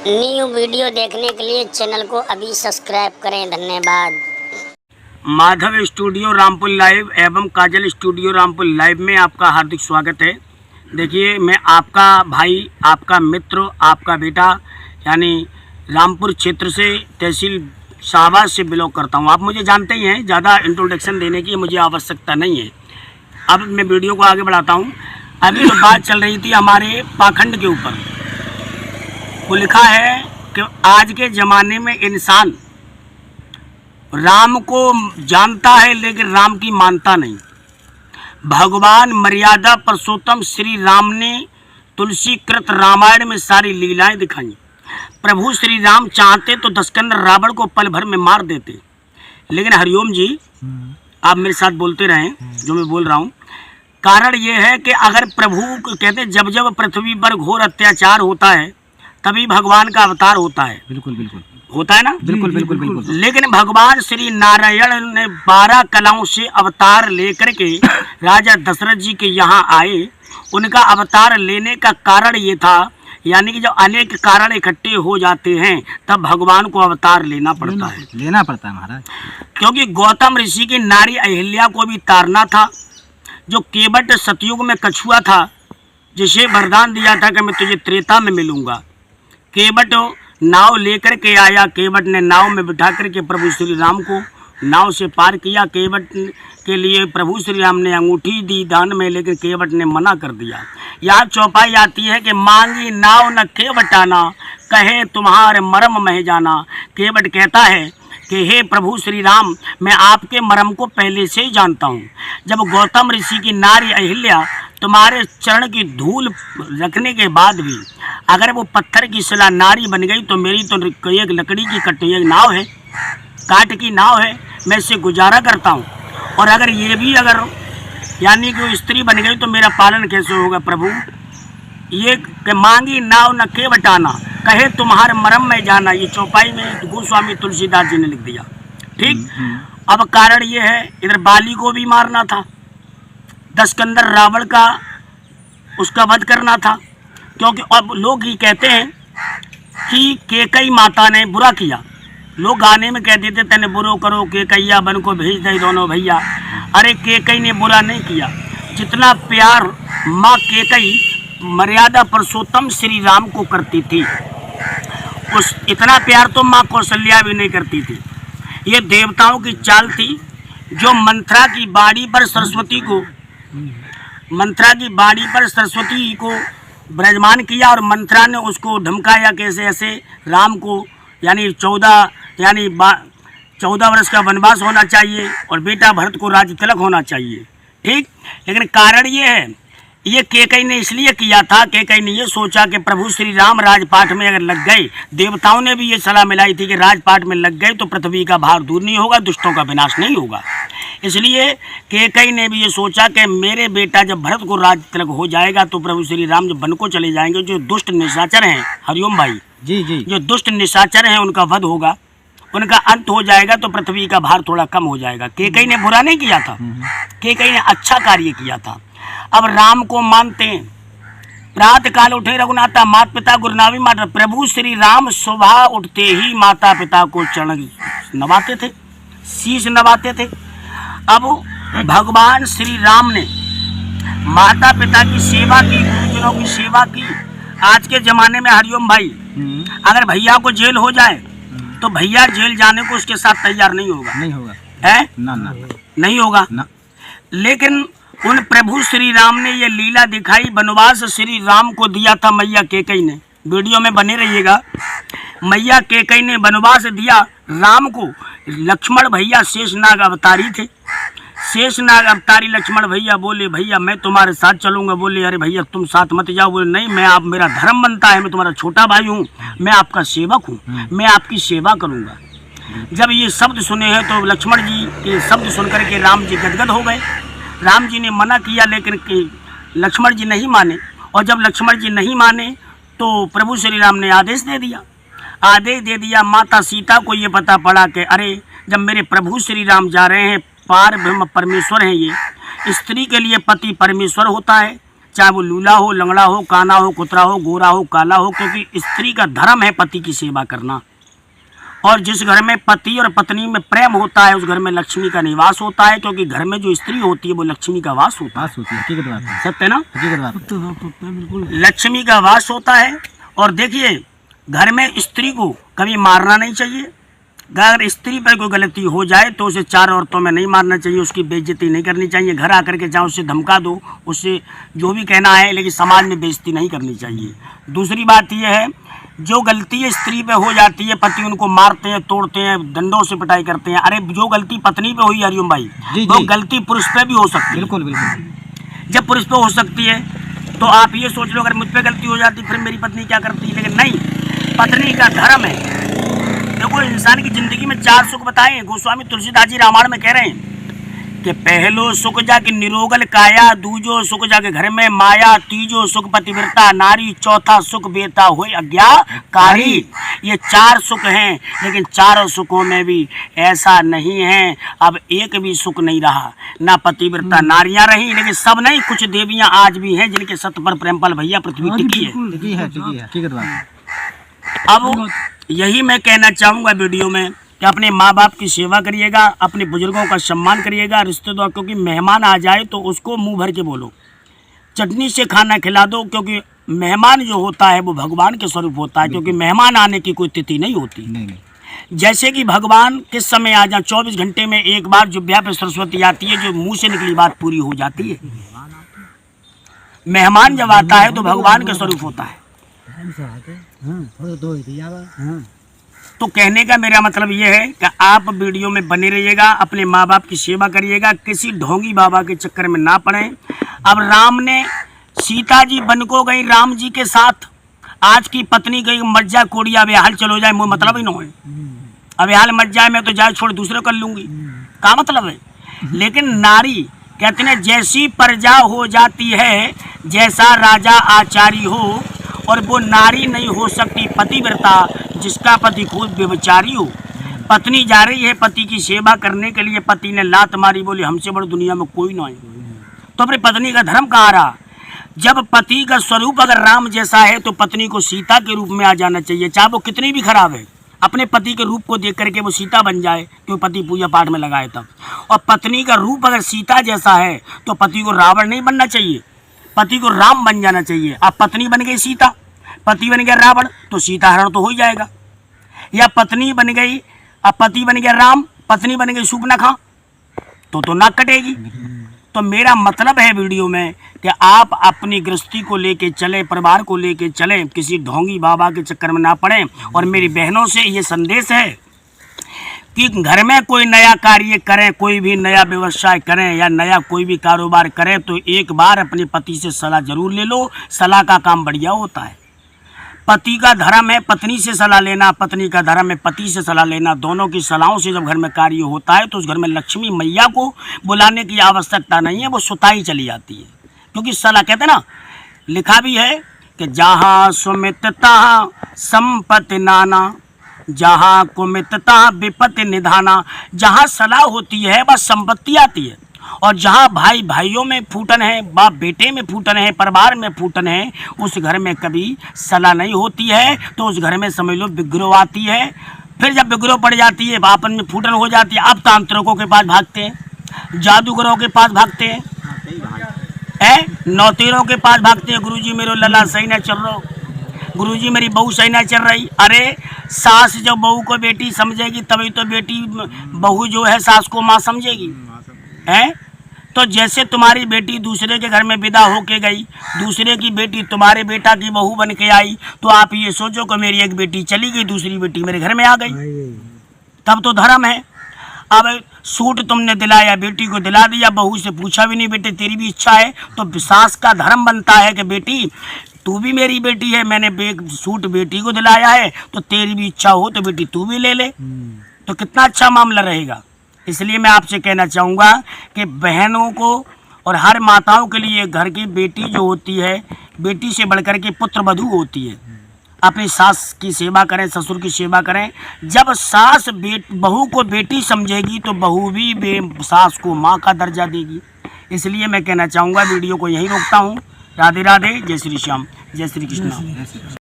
New video देखने के लिए चैनल को अभी सब्सक्राइब करें। धन्यवाद। माधव स्टूडियो रामपुर लाइव एवं काजल स्टूडियो रामपुर लाइव में आपका हार्दिक स्वागत है। देखिए, मैं आपका भाई, आपका मित्र, आपका बेटा यानी रामपुर क्षेत्र से तहसील शाहबाद से बिलोंग करता हूं। आप मुझे जानते ही हैं, ज़्यादा इंट्रोडक्शन देने की मुझे आवश्यकता नहीं है। अब मैं वीडियो को आगे बढ़ाता हूं। अभी तो बात चल रही थी हमारे पाखंड के ऊपर। वो लिखा है कि आज के ज़माने में इंसान राम को जानता है लेकिन राम की मानता नहीं। भगवान मर्यादा पुरुषोत्तम श्री राम ने तुलसी कृत रामायण में सारी लीलाएं दिखाई। प्रभु श्री राम चाहते तो दशकंद रावण को पल भर में मार देते, लेकिन हरिओम जी आप मेरे साथ बोलते रहें जो मैं बोल रहा हूँ। कारण ये है कि अगर प्रभु कहते जब जब पृथ्वी पर घोर अत्याचार होता है तभी भगवान का अवतार होता है। बिल्कुल बिल्कुल होता है ना। बिल्कुल बिल्कुल बिल्कुल। लेकिन भगवान श्री नारायण ने 12 कलाओं से अवतार लेकर के राजा दशरथ जी के यहाँ आए। उनका अवतार लेने का कारण ये था, यानी कि जब अनेक कारण इकट्ठे हो जाते हैं तब भगवान को अवतार लेना पड़ता है महाराज। क्योंकि गौतम ऋषि की नारी अहिल्या को भी तारना था, जो केवट सतयुग में कछुआ था, जिसे वरदान दिया था कि मैं तुझे त्रेता में मिलूंगा। केवट नाव लेकर के आया। केवट ने नाव में बिठा करके प्रभु श्री राम को नाव से पार किया। केवट के लिए प्रभु श्री राम ने अंगूठी दी दान में, लेकिन केवट ने मना कर दिया। यहाँ चौपाई आती है कि मांगी नाव न केवटाना, कहे तुम्हारे मरम मह जाना। केवट कहता है कि हे प्रभु श्री राम, मैं आपके मरम को पहले से ही जानता हूँ। जब गौतम ऋषि की नारी अहिल्या तुम्हारे चरण की धूल रखने के बाद भी अगर वो पत्थर की शिला नारी बन गई तो मेरी तो एक लकड़ी की कटी एक नाव है, काट की नाव है, मैं इससे गुजारा करता हूँ। और अगर ये भी अगर यानी कि स्त्री बन गई तो मेरा पालन कैसे होगा प्रभु। ये मांगी नाव न के बटाना, कहे तुम्हारे मरम में जाना। ये चौपाई में गोस्वामी तुलसीदास जी ने लिख दिया। ठीक। अब कारण ये है, इधर बाली को भी मारना था, दशकंदर रावण का उसका वध करना था। क्योंकि अब लोग ये कहते हैं कि केकई माता ने बुरा किया। लोग गाने में कह देते तने बुरो करो केकैया बन को भेज दे दोनों भैया। अरे केकई ने बुरा नहीं किया। जितना प्यार माँ केकई मर्यादा पुरुषोत्तम श्री राम को करती थी, उस इतना प्यार तो माँ कौशल्या भी नहीं करती थी। ये देवताओं की चाल थी। जो मंथरा की बाड़ी पर सरस्वती को विराजमान किया और मंथरा ने उसको धमकाया कैसे ऐसे राम को, यानी 14 वर्ष का वनवास होना चाहिए और बेटा भरत को राज्य तिलक होना चाहिए। ठीक। लेकिन कारण ये है, ये केकई ने इसलिए किया था, केकई ने ये सोचा कि प्रभु श्री राम राजपाट में अगर लग गए, देवताओं ने भी ये सलाह मिलाई थी कि राजपाट में लग गए तो पृथ्वी का भार दूर नहीं होगा, दुष्टों का विनाश नहीं होगा। इसलिए केकई ने भी ये सोचा कि मेरे बेटा जब भरत को राज्य तिलक हो जाएगा तो प्रभु श्री राम जब वन को चले जाएंगे, जो दुष्ट निशाचर हैं, हरिओम भाई जी जी, जो दुष्ट निशाचर हैं उनका वध होगा, उनका अंत हो जाएगा तो पृथ्वी का भार थोड़ा कम हो जाएगा। केकई ने बुरा नहीं किया था, केकई ने अच्छा कार्य किया था। अब राम को मानते हैं। प्रातः काल उठे रघुनाथा, माता पिता गुरुनावी माता। प्रभु श्री राम सुबह उठते ही माता पिता को चरण नवाते थे, शीश नवाते थे। अब भगवान श्री राम ने माता पिता की सेवा की, गुरुजनों की सेवा की। आज के जमाने में हरिओम भाई, अगर भैया को जेल हो जाए तो भैया जेल जाने को उसके साथ तैयार नहीं होगा है ना, नहीं होगा ना। लेकिन उन प्रभु श्री राम ने ये लीला दिखाई। वनवास श्री राम को दिया था मैया केकई ने। वीडियो में बने रहिएगा। मैया केकई ने वनवास दिया राम को। लक्ष्मण भैया शेषनाग अवतारी थे। शेषनाग अवतारी लक्ष्मण भैया बोले भैया मैं तुम्हारे साथ चलूंगा। बोले अरे भैया तुम साथ मत जाओ। बोले नहीं, मैं आप मेरा धर्म बनता है, मैं तुम्हारा छोटा भाई हूँ, मैं आपका सेवक हूँ, मैं आपकी सेवा करूँगा। जब ये शब्द सुने हैं तो लक्ष्मण जी के शब्द सुनकर के राम जी गदगद हो गए। राम जी ने मना किया लेकिन लक्ष्मण जी नहीं माने, और जब लक्ष्मण जी नहीं माने तो प्रभु श्री राम ने आदेश दे दिया। माता सीता को ये पता पड़ा कि अरे जब मेरे प्रभु श्री राम जा रहे हैं, पार ब्रह्म परमेश्वर हैं, ये स्त्री के लिए पति परमेश्वर होता है, चाहे वो लूला हो, लंगड़ा हो, काना हो, कुतरा हो, गोरा हो, काला हो, क्योंकि स्त्री का धर्म है पति की सेवा करना। और जिस घर में पति और पत्नी में प्रेम होता है उस घर में लक्ष्मी का निवास होता है, क्योंकि घर में जो स्त्री होती है वो लक्ष्मी का वास होता है। सत्य ना? बिल्कुल लक्ष्मी का वास होता है। और देखिए, घर में स्त्री को कभी मारना नहीं चाहिए। अगर स्त्री पर कोई गलती हो जाए तो उसे 4 औरतों में नहीं मारना चाहिए, उसकी बेइज्जती नहीं करनी चाहिए। घर आकर के चाहे उससे धमका दो, उससे जो भी कहना है, लेकिन समाज में बेइज्जती नहीं करनी चाहिए। दूसरी बात यह है, जो गलती स्त्री पे हो जाती है, पति उनको मारते हैं, तोड़ते हैं, डंडों से पिटाई करते हैं। अरे जो गलती पत्नी पे हुई हरिओम भाई, वो गलती पुरुष पे भी हो सकती है। बिल्कुल बिल्कुल। जब पुरुष पे हो सकती है तो आप ये सोच लो, अगर मुझ पे गलती हो जाती फिर मेरी पत्नी क्या करती है। लेकिन नहीं, पत्नी का धर्म है। देखो, इंसान की जिंदगी में 4 सुख बताए गोस्वामी तुलसीदास जी रामायण में कह रहे हैं कि पहलो सुख जाके निरोगल काया, दूजो सुख जाके घर में माया, तीजो सुख पतिव्रता नारी, चौथा सुख बेटा होय आज्ञाकारी। ये 4 सुख हैं, लेकिन चारों सुखों में भी ऐसा नहीं है, अब एक भी सुख नहीं रहा। ना पतिव्रता नारियां रही, लेकिन सब नहीं, कुछ देवियां आज भी हैं जिनके सत पर प्रेमपाल भैया पृथ्वी टिकी है। अब यही मैं कहना चाहूँगा वीडियो में कि अपने माँ बाप की सेवा करिएगा, अपने बुजुर्गों का सम्मान करिएगा, रिश्तेदार, क्योंकि मेहमान आ जाए तो उसको मुंह भर के बोलो, चटनी से खाना खिला दो, क्योंकि मेहमान जो होता है वो भगवान के स्वरूप होता है। क्योंकि मेहमान आने की कोई तिथि नहीं होती। जैसे कि भगवान किस समय आ जाए, 24 घंटे में एक बार जुब्या पे सरस्वती आती है, जो मुँह से निकली बात पूरी हो जाती है। मेहमान जब आता है तो भगवान के स्वरूप होता है। तो कहने का मेरा मतलब ये है कि आप वीडियो में बने रहिएगा, अपने माँ बाप की सेवा करिएगा, किसी ढोंगी बाबा के चक्कर में ना पड़े। अब राम ने, सीता जी वन को गई राम जी के साथ, आज की पत्नी गई मर जा कोड़िया, बेहाल चलो जाए, मुझे मतलब ही नहीं है। अब हाल मर जाए, मैं तो जाए छोड़ दूसरे कर लूंगी, क्या मतलब है। लेकिन नारी कहते हैं जैसी प्रजा हो जाती है, जैसा राजा आचारी हो, और वो नारी नहीं हो सकती पतिव्रता जिसका पति खुद व्यभिचारी हो। पत्नी जा रही है पति की सेवा करने के लिए, पति ने लात मारी, बोली हमसे बड़ी दुनिया में कोई नहीं। तो अपनी पत्नी का धर्म कहाँ रहा। जब पति का स्वरूप अगर राम जैसा है तो पत्नी को सीता के रूप में आ जाना चाहिए, चाहे वो कितनी भी खराब है। अपने पति के रूप को देख करके वो सीता बन जाए, क्यों पति पूजा पाठ में लगाए तब। और पत्नी का रूप अगर सीता जैसा है तो पति को रावण नहीं बनना चाहिए, पति को राम बन जाना चाहिए। अब पत्नी बन गई सीता, पति बन गया रावण, तो सीता हरण तो हो ही जाएगा। या पत्नी बन गई, अब पति बन गया राम, पत्नी बन गई सूर्पनखा, तो नाक कटेगी। तो मेरा मतलब है वीडियो में कि आप अपनी गृहस्थी को लेके चले, परिवार को लेके चले, किसी ढोंगी बाबा के चक्कर में ना पड़े। और मेरी बहनों से ये संदेश है कि घर में कोई नया कार्य करें, कोई भी नया व्यवसाय करें या नया कोई भी कारोबार करें, तो एक बार अपने पति से सलाह जरूर ले लो। सलाह का काम बढ़िया होता है। पति का धर्म है पत्नी से सलाह लेना, पत्नी का धर्म है पति से सलाह लेना। दोनों की सलाहों से जब घर में कार्य होता है तो उस घर में लक्ष्मी मैया को बुलाने की आवश्यकता नहीं है, वो सुताई चली जाती है। क्योंकि सलाह कहते हैं ना, लिखा भी है कि जहाँ सुमितता संपत्ति नाना, जहाँ कुमितता विपत्ति निधाना। जहाँ सलाह होती है वह संपत्ति आती है, और जहाँ भाई भाइयों में फूटन है, बाप बेटे में फूटन है, परिवार में फूटन है, उस घर में कभी सलाह नहीं होती है। तो उस घर में समझ लो विग्रह आती है। फिर जब विग्रह पड़ जाती है, आपन में फूटन हो जाती है, अब तांत्रिकों के पास भागते हैं, जादूगरों के पास भागते हैं, नौतेरों के पास भागते हैं। गुरुजी मेरे लला सही ना चल रहा, गुरुजी मेरी बहू सही ना चल रही। अरे सास जब बहू को बेटी समझेगी तभी तो बेटी बहू जो है सास को माँ समझेगी, है। तो जैसे तुम्हारी बेटी दूसरे के घर में विदा होके गई, दूसरे की बेटी तुम्हारे बेटा की बहू बन के आई, तो आप ये सोचो कि मेरी एक बेटी चली गई, दूसरी बेटी मेरे घर में आ गई, तब तो धर्म है। अब सूट तुमने दिलाया, बेटी को दिला दिया, बहू से पूछा भी नहीं बेटे तेरी भी इच्छा है, तो सास का धर्म बनता है कि बेटी तू भी मेरी बेटी है, मैंने सूट बेटी को दिलाया है, तो तेरी भी इच्छा हो तो बेटी तू भी ले ले, तो कितना अच्छा मामला रहेगा। इसलिए मैं आपसे कहना चाहूँगा कि बहनों को और हर माताओं के लिए घर की बेटी जो होती है, बेटी से बढ़कर के पुत्र वधू होती है। अपनी सास की सेवा करें, ससुर की सेवा करें। जब सास बहू को बेटी समझेगी तो बहू भी सास को माँ का दर्जा देगी। इसलिए मैं कहना चाहूँगा, वीडियो को यहीं रोकता हूँ। राधे राधे, जय श्री श्याम, जय श्री कृष्ण।